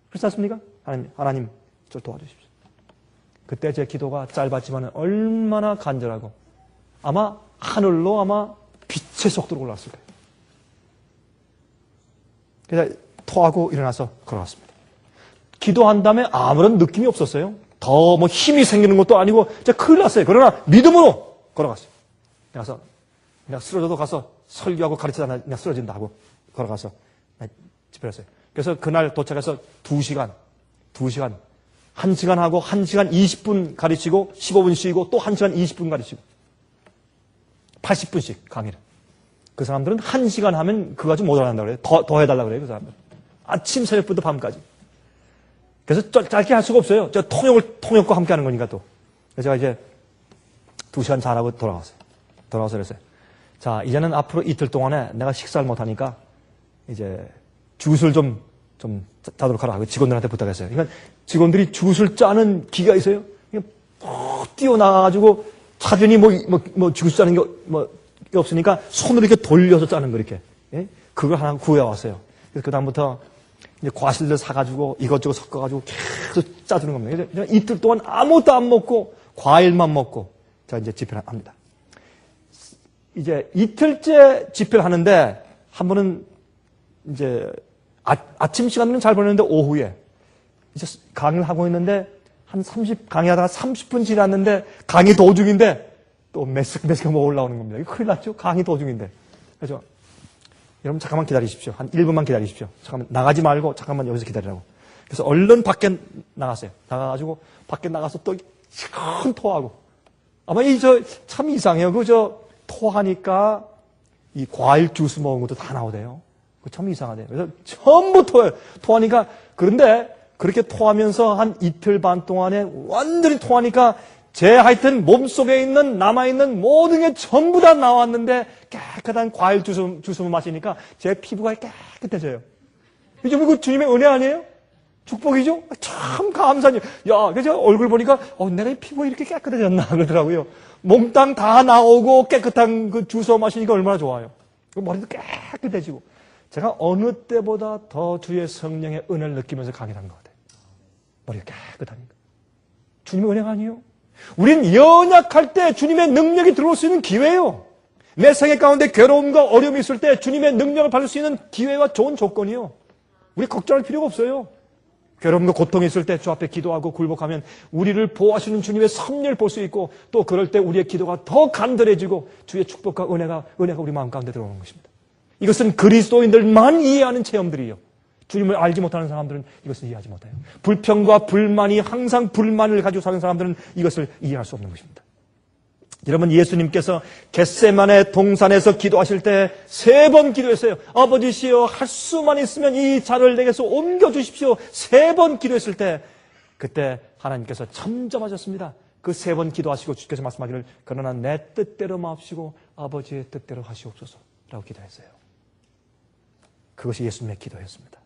그렇지 않습니까? 하나님, 저를 도와주십시오. 그때 제 기도가 짧았지만 얼마나 간절하고 아마 하늘로 아마 빛의 속도로 올라왔을 거예요. 그래서 토하고 일어나서 걸어갔습니다. 기도한 다음에 아무런 느낌이 없었어요. 더 뭐 힘이 생기는 것도 아니고 진짜 큰일 났어요. 그러나 믿음으로 걸어갔어요. 그래서 그냥 쓰러져도 가서 설교하고 가르치다 그냥 쓰러진다 하고 걸어가서 집회를 했어요. 그래서 그날 도착해서 2시간 1시간 하고 1시간 20분 가르치고 15분 쉬고 또 1시간 20분 가르치고 80분씩 강의를. 그 사람들은 1시간 하면 그거 가지고 못 알아낸다고 그래요. 더 해달라고 그래요. 그 사람들. 아침 새벽부터 밤까지. 그래서 짧게 할 수가 없어요. 저 통역과 함께 하는 거니까 또. 그래서 제가 이제 2시간 잘하고 돌아가서 그랬어요. 자, 이제는 앞으로 이틀 동안에 내가 식사를 못하니까 이제 jut을 좀 짜도록 하라. 직원들한테 부탁했어요. 그러니까 직원들이 jut을 짜는 기가 있어요. 그냥 푹 뛰어나가지고 차전이 jut 짜는 게 없으니까 손으로 이렇게 돌려서 짜는 거 이렇게. 예? 그걸 하나 구해왔어요. 그래서 그다음부터 이제 과실들 사가지고 이것저것 섞어가지고 계속 짜주는 겁니다. 그래서 이틀 동안 아무것도 안 먹고 과일만 먹고 자 이제 집회를 합니다. 이제 이틀째 집회를 하는데 한 번은 이제 아침 시간은 잘 보냈는데 오후에 이제 강의를 하고 있는데 강의하다가 30분 지났는데 강의 도중인데 또 메시지가 뭐 올라오는 겁니다. 이거 큰일 났죠? 강의 도중인데. 그래서 여러분 잠깐만 기다리십시오. 한 1분만 기다리십시오. 잠깐만 나가지 말고 잠깐만 여기서 기다리라고. 그래서 얼른 밖에 나갔어요. 나가가지고 밖에 나가서 또 시큰 토하고. 아마 참 이상해요. 토하니까 이 과일 주스 먹은 것도 다 나오대요. 그거 참 이상하대요. 그래서 전부 토해요. 토하니까 그런데 그렇게 토하면서 한 이틀 반 동안에 완전히 토하니까 제 하여튼 몸속에 남아있는 모든 게 전부 다 나왔는데 깨끗한 과일 주스를 마시니까 제 피부가 깨끗해져요. 이거 주님의 은혜 아니에요? 축복이죠? 참 감사해요. 야, 그래서 얼굴 보니까 내가 이 피부가 이렇게 깨끗해졌나 그러더라고요. 몽땅 다 나오고 깨끗한 그 주스 마시니까 얼마나 좋아요. 머리도 깨끗해지고. 제가 어느 때보다 더 주의 성령의 은혜를 느끼면서 강의를 한 것 같아요. 머리가 깨끗하니까. 주님의 은혜가 아니에요? 우린 연약할 때 주님의 능력이 들어올 수 있는 기회예요. 내 생애 가운데 괴로움과 어려움이 있을 때 주님의 능력을 받을 수 있는 기회와 좋은 조건이요. 우리 걱정할 필요가 없어요. 괴로움과 고통이 있을 때 주 앞에 기도하고 굴복하면 우리를 보호하시는 주님의 섭리를 볼 수 있고 또 그럴 때 우리의 기도가 더 간절해지고 주의 축복과 은혜가 우리 마음 가운데 들어오는 것입니다. 이것은 그리스도인들만 이해하는 체험들이에요. 주님을 알지 못하는 사람들은 이것을 이해하지 못해요. 불평과 불만이 항상 불만을 가지고 사는 사람들은 이것을 이해할 수 없는 것입니다. 여러분 예수님께서 겟세마네 동산에서 기도하실 때 3번 기도했어요. 아버지시여 할 수만 있으면 이 잔을 내게서 옮겨주십시오. 3번 기도했을 때 그때 하나님께서 잠잠하셨습니다. 그 3번 기도하시고 주께서 말씀하기를 그러나 내 뜻대로 마옵시고 아버지의 뜻대로 하시옵소서 라고 기도했어요. 그것이 예수님의 기도였습니다.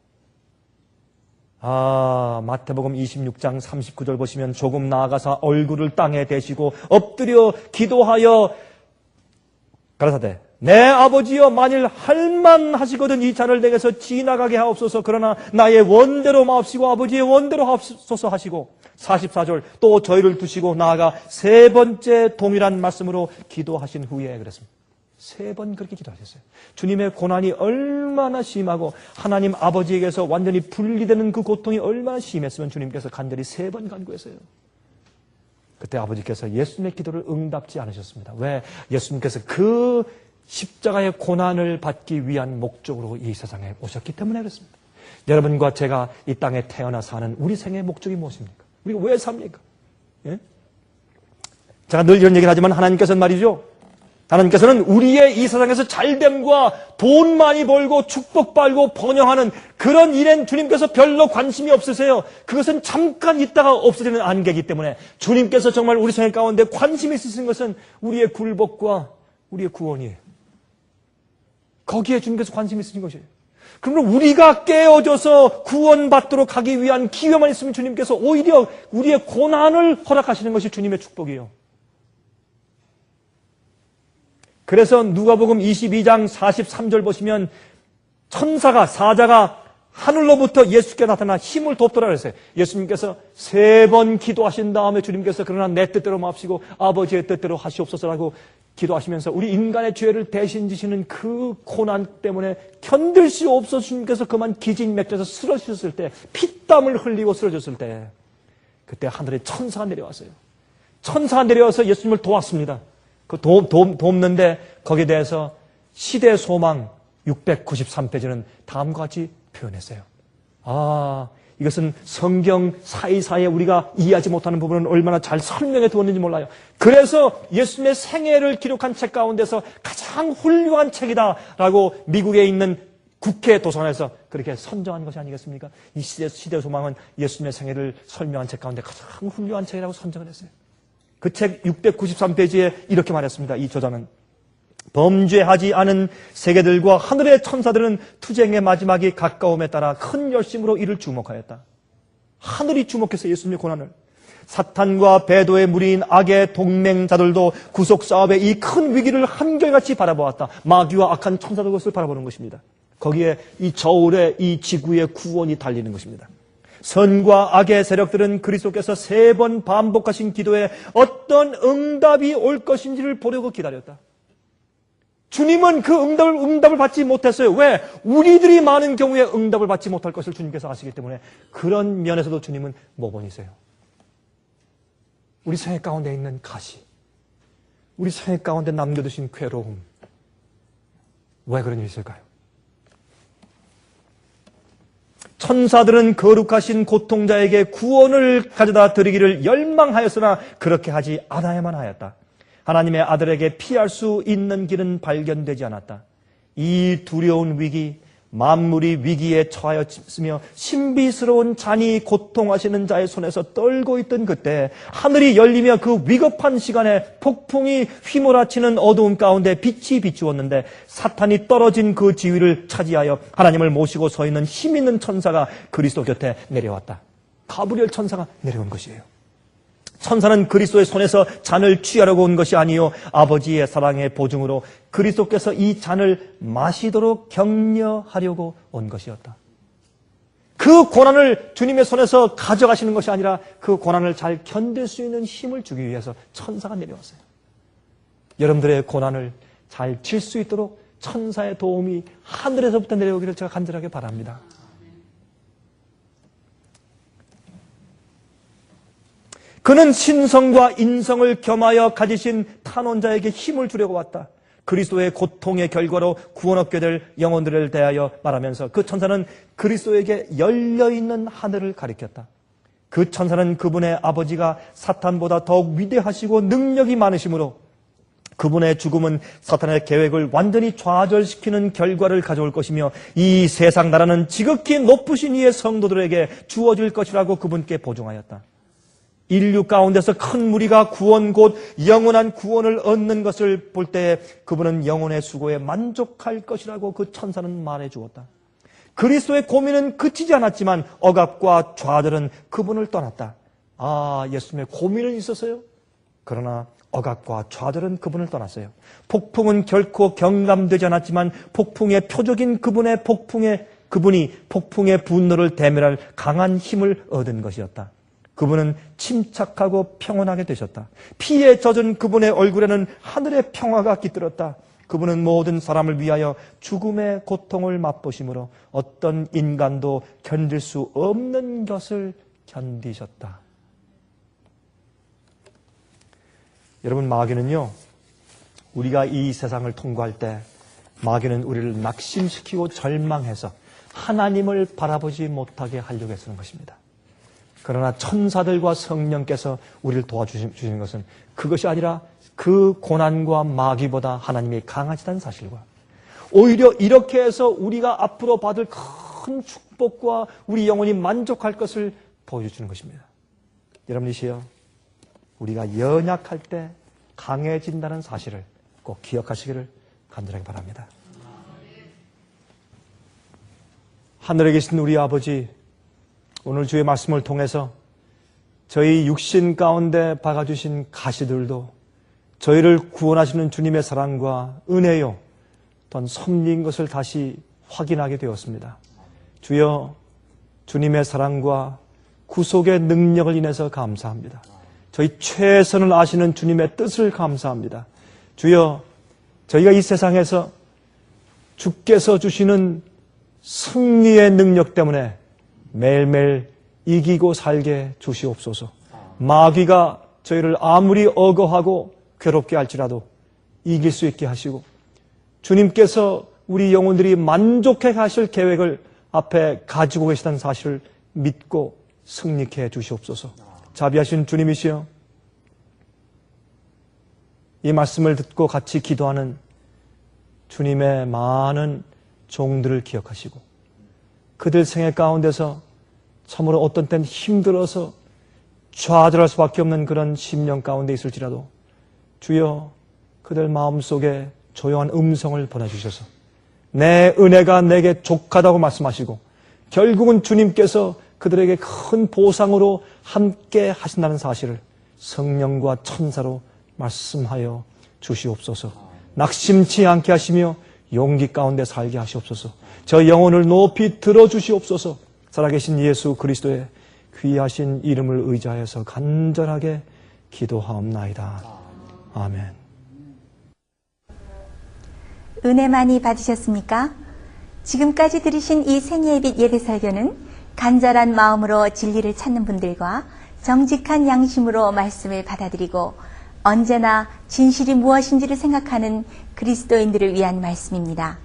마태복음 26장 39절 보시면 조금 나아가서 얼굴을 땅에 대시고 엎드려 기도하여 가라사대 내 아버지여 만일 할만하시거든 이 잔을 내게서 지나가게 하옵소서 그러나 나의 원대로 마옵시고 아버지의 원대로 하옵소서 하시고 44절 또 저희를 두시고 나아가 3번째 동일한 말씀으로 기도하신 후에 그랬습니다. 3번 그렇게 기도하셨어요. 주님의 고난이 얼마나 심하고 하나님 아버지에게서 완전히 분리되는 그 고통이 얼마나 심했으면 주님께서 간절히 3번 간구했어요. 그때 아버지께서 예수님의 기도를 응답지 않으셨습니다. 왜? 예수님께서 그 십자가의 고난을 받기 위한 목적으로 이 세상에 오셨기 때문에 그렇습니다. 여러분과 제가 이 땅에 태어나 사는 우리 생애의 목적이 무엇입니까? 우리가 왜 삽니까? 예? 제가 늘 이런 얘기를 하지만 하나님께서는 말이죠. 하나님께서는 우리의 이 세상에서 잘됨과 돈 많이 벌고 축복받고 번영하는 그런 일엔 주님께서 별로 관심이 없으세요. 그것은 잠깐 있다가 없어지는 안개이기 때문에 주님께서 정말 우리 생애 가운데 관심이 있으신 것은 우리의 굴복과 우리의 구원이에요. 거기에 주님께서 관심이 있으신 것이에요. 그러면 우리가 깨어져서 구원받도록 하기 위한 기회만 있으면 주님께서 오히려 우리의 고난을 허락하시는 것이 주님의 축복이에요. 그래서 누가복음 22장 43절 보시면 사자가 하늘로부터 예수께 나타나 힘을 돕더라 그랬어요. 예수님께서 3번 기도하신 다음에 주님께서 그러나 내 뜻대로 마옵시고 아버지의 뜻대로 하시옵소서라고 기도하시면서 우리 인간의 죄를 대신 지시는 그 고난 때문에 견딜 수 없어서 주님께서 그만 기진맥진해서 쓰러지셨을 때, 피땀을 흘리고 쓰러졌을 때, 그때 하늘에 천사가 내려왔어요. 천사가 내려와서 예수님을 도왔습니다. 그 돕는데 거기에 대해서 시대 소망 693페이지는 다음과 같이 표현했어요. 이것은 성경 사이사이에 우리가 이해하지 못하는 부분은 얼마나 잘 설명해 두었는지 몰라요. 그래서 예수님의 생애를 기록한 책 가운데서 가장 훌륭한 책이다라고 미국에 있는 국회 도서관에서 그렇게 선정한 것이 아니겠습니까? 이 시대 소망은 예수님의 생애를 설명한 책 가운데 가장 훌륭한 책이라고 선정을 했어요. 그 책 693페이지에 이렇게 말했습니다. 이 저자는 범죄하지 않은 세계들과 하늘의 천사들은 투쟁의 마지막이 가까움에 따라 큰 열심으로 이를 주목하였다. 하늘이 주목해서 예수님의 고난을, 사탄과 배도의 무리인 악의 동맹자들도 구속사업의 이 큰 위기를 한결같이 바라보았다. 마귀와 악한 천사들 것을 바라보는 것입니다. 거기에 이 저울에 이 지구의 구원이 달리는 것입니다. 선과 악의 세력들은 그리스도께서 3번 반복하신 기도에 어떤 응답이 올 것인지를 보려고 기다렸다. 주님은 그 응답을 받지 못했어요. 왜? 우리들이 많은 경우에 응답을 받지 못할 것을 주님께서 아시기 때문에 그런 면에서도 주님은 모범이세요. 우리 생애 가운데 있는 가시, 우리 생애 가운데 남겨두신 괴로움, 왜 그런 일이 있을까요? 천사들은 거룩하신 고통자에게 구원을 가져다 드리기를 열망하였으나 그렇게 하지 않아야만 하였다. 하나님의 아들에게 피할 수 있는 길은 발견되지 않았다. 이 두려운 위기, 만물이 위기에 처하였으며 신비스러운 잔이 고통하시는 자의 손에서 떨고 있던 그때 하늘이 열리며 그 위급한 시간에 폭풍이 휘몰아치는 어두움 가운데 빛이 비추었는데 사탄이 떨어진 그 지위를 차지하여 하나님을 모시고 서 있는 힘 있는 천사가 그리스도 곁에 내려왔다. 가브리엘 천사가 내려온 것이에요. 천사는 그리스도의 손에서 잔을 취하려고 온 것이 아니요 아버지의 사랑의 보증으로 그리스도께서 이 잔을 마시도록 격려하려고 온 것이었다. 그 고난을 주님의 손에서 가져가시는 것이 아니라 그 고난을 잘 견딜 수 있는 힘을 주기 위해서 천사가 내려왔어요. 여러분들의 고난을 잘 칠 수 있도록 천사의 도움이 하늘에서부터 내려오기를 제가 간절하게 바랍니다. 그는 신성과 인성을 겸하여 가지신 탄원자에게 힘을 주려고 왔다. 그리스도의 고통의 결과로 구원 얻게 될 영혼들을 대하여 말하면서 그 천사는 그리스도에게 열려있는 하늘을 가리켰다. 그 천사는 그분의 아버지가 사탄보다 더욱 위대하시고 능력이 많으시므로 그분의 죽음은 사탄의 계획을 완전히 좌절시키는 결과를 가져올 것이며 이 세상 나라는 지극히 높으신 이의 성도들에게 주어질 것이라고 그분께 보증하였다. 인류 가운데서 큰 무리가 구원 곧 영원한 구원을 얻는 것을 볼 때 그분은 영혼의 수고에 만족할 것이라고 그 천사는 말해 주었다. 그리스도의 고민은 그치지 않았지만 억압과 좌절은 그분을 떠났다. 예수님의 고민은 있었어요. 그러나 억압과 좌절은 그분을 떠났어요. 폭풍은 결코 경감되지 않았지만 폭풍의 표적인 그분이 폭풍의 분노를 대면할 강한 힘을 얻은 것이었다. 그분은 침착하고 평온하게 되셨다. 피에 젖은 그분의 얼굴에는 하늘의 평화가 깃들었다. 그분은 모든 사람을 위하여 죽음의 고통을 맛보심으로 어떤 인간도 견딜 수 없는 것을 견디셨다. 여러분, 마귀는요, 우리가 이 세상을 통과할 때 마귀는 우리를 낙심시키고 절망해서 하나님을 바라보지 못하게 하려고 애쓰는 것입니다. 그러나 천사들과 성령께서 우리를 도와주시는 것은 그것이 아니라 그 고난과 마귀보다 하나님이 강하시다는 사실과 오히려 이렇게 해서 우리가 앞으로 받을 큰 축복과 우리 영혼이 만족할 것을 보여주시는 것입니다. 여러분이시여, 우리가 연약할 때 강해진다는 사실을 꼭 기억하시기를 간절하게 바랍니다. 하늘에 계신 우리 아버지, 오늘 주의 말씀을 통해서 저희 육신 가운데 박아주신 가시들도 저희를 구원하시는 주님의 사랑과 은혜요, 또한 섭리인 것을 다시 확인하게 되었습니다. 주여, 주님의 사랑과 구속의 능력을 인해서 감사합니다. 저희 최선을 아시는 주님의 뜻을 감사합니다. 주여, 저희가 이 세상에서 주께서 주시는 승리의 능력 때문에 매일매일 이기고 살게 주시옵소서. 마귀가 저희를 아무리 억어하고 괴롭게 할지라도 이길 수 있게 하시고 주님께서 우리 영혼들이 만족해 하실 계획을 앞에 가지고 계시다는 사실을 믿고 승리케 해 주시옵소서. 자비하신 주님이시여, 이 말씀을 듣고 같이 기도하는 주님의 많은 종들을 기억하시고 그들 생애 가운데서 참으로 어떤 때는 힘들어서 좌절할 수밖에 없는 그런 심령 가운데 있을지라도 주여, 그들 마음속에 조용한 음성을 보내주셔서 내 은혜가 내게 족하다고 말씀하시고 결국은 주님께서 그들에게 큰 보상으로 함께 하신다는 사실을 성령과 천사로 말씀하여 주시옵소서. 낙심치 않게 하시며 용기 가운데 살게 하시옵소서. 저 영혼을 높이 들어주시옵소서. 살아계신 예수 그리스도의 귀하신 이름을 의지하여서 간절하게 기도하옵나이다. 아멘. 은혜 많이 받으셨습니까? 지금까지 들으신 이 생애의 예배 설교는 간절한 마음으로 진리를 찾는 분들과 정직한 양심으로 말씀을 받아들이고 언제나 진실이 무엇인지를 생각하는 그리스도인들을 위한 말씀입니다.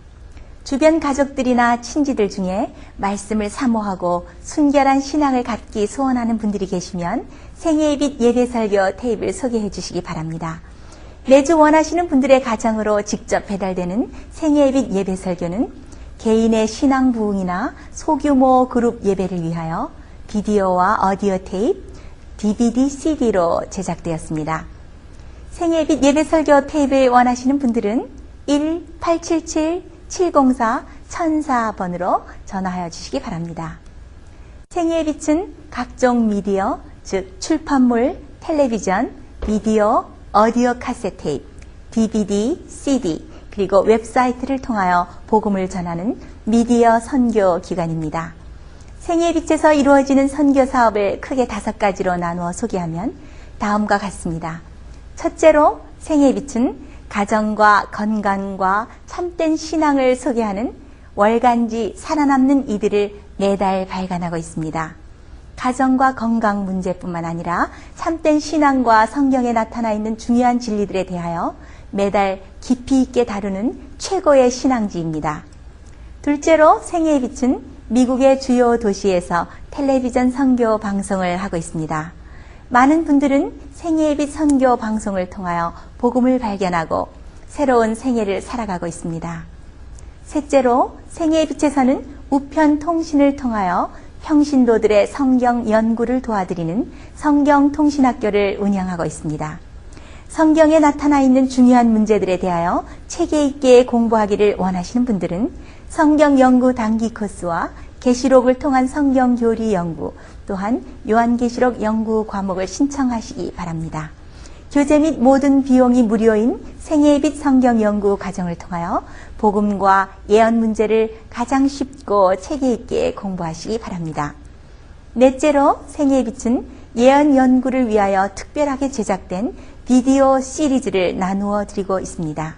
주변 가족들이나 친지들 중에 말씀을 사모하고 순결한 신앙을 갖기 소원하는 분들이 계시면 생애의 빛 예배 설교 테이프를 소개해 주시기 바랍니다. 매주 원하시는 분들의 가정으로 직접 배달되는 생애의 빛 예배 설교는 개인의 신앙 부흥이나 소규모 그룹 예배를 위하여 비디오와 오디오 테이프, DVD, CD로 제작되었습니다. 생애의 빛 예배 설교 테이프를 원하시는 분들은 1-877-704-1004번으로 전화하여 주시기 바랍니다. 생애의 빛은 각종 미디어, 즉 출판물, 텔레비전, 비디오, 오디오 카세트 테이프, DVD, CD, 그리고 웹사이트를 통하여 복음을 전하는 미디어 선교 기관입니다. 생애의 빛에서 이루어지는 선교 사업을 크게 5가지로 나누어 소개하면 다음과 같습니다. 첫째로 생애의 빛은 가정과 건강과 참된 신앙을 소개하는 월간지 살아남는 이들을 매달 발간하고 있습니다. 가정과 건강 문제뿐만 아니라 참된 신앙과 성경에 나타나 있는 중요한 진리들에 대하여 매달 깊이 있게 다루는 최고의 신앙지입니다. 둘째로 생애의 빛은 미국의 주요 도시에서 텔레비전 선교 방송을 하고 있습니다. 많은 분들은 생애의 빛 선교 방송을 통하여 복음을 발견하고 새로운 생애를 살아가고 있습니다. 셋째로 생애의 빛에서는 우편 통신을 통하여 평신도들의 성경 연구를 도와드리는 성경통신학교를 운영하고 있습니다. 성경에 나타나 있는 중요한 문제들에 대하여 체계 있게 공부하기를 원하시는 분들은 성경 연구 단기 코스와 계시록을 통한 성경 교리 연구, 또한 요한계시록 연구 과목을 신청하시기 바랍니다. 교재 및 모든 비용이 무료인 생애의 빛 성경 연구 과정을 통하여 복음과 예언 문제를 가장 쉽고 체계 있게 공부하시기 바랍니다. 넷째로 생애의 빛은 예언 연구를 위하여 특별하게 제작된 비디오 시리즈를 나누어 드리고 있습니다.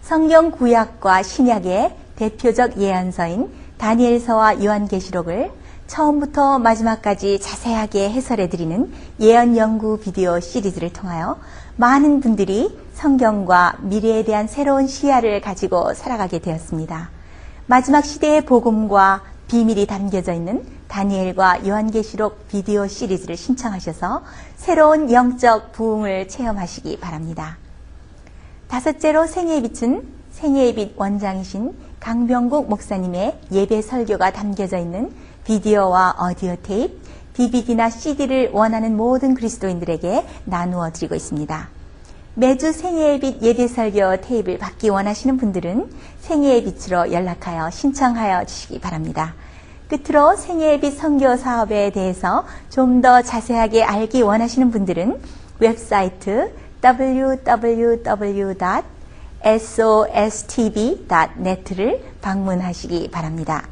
성경 구약과 신약의 대표적 예언서인 다니엘서와 요한계시록을 처음부터 마지막까지 자세하게 해설해 드리는 예언 연구 비디오 시리즈를 통하여 많은 분들이 성경과 미래에 대한 새로운 시야를 가지고 살아가게 되었습니다. 마지막 시대의 복음과 비밀이 담겨져 있는 다니엘과 요한계시록 비디오 시리즈를 신청하셔서 새로운 영적 부흥을 체험하시기 바랍니다. 다섯째로 생애의 빛은 생애의 빛 원장이신 강병국 목사님의 예배 설교가 담겨져 있는 비디오와 오디오 테이프, DVD나 CD를 원하는 모든 그리스도인들에게 나누어 드리고 있습니다. 매주 생애의 빛 예배 설교 테이프를 받기 원하시는 분들은 생애의 빛으로 연락하여 신청하여 주시기 바랍니다. 끝으로 생애의 빛 선교 사업에 대해서 좀 더 자세하게 알기 원하시는 분들은 웹사이트 www.sostb.net를 방문하시기 바랍니다.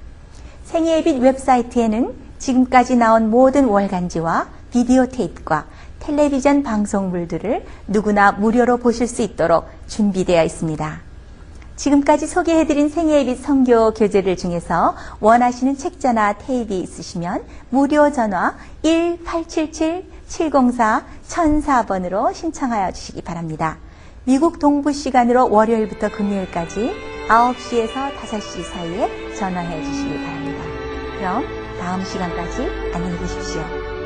생애의 빛 웹사이트에는 지금까지 나온 모든 월간지와 비디오 테이프과 텔레비전 방송물들을 누구나 무료로 보실 수 있도록 준비되어 있습니다. 지금까지 소개해드린 생애의 빛 선교 교재들 중에서 원하시는 책자나 테이프 있으시면 무료 전화 1877-704-1004번으로 신청하여 주시기 바랍니다. 미국 동부 시간으로 월요일부터 금요일까지 9시에서 5시 사이에 전화해 주시기 바랍니다. 그럼 다음 시간까지 안녕히 계십시오.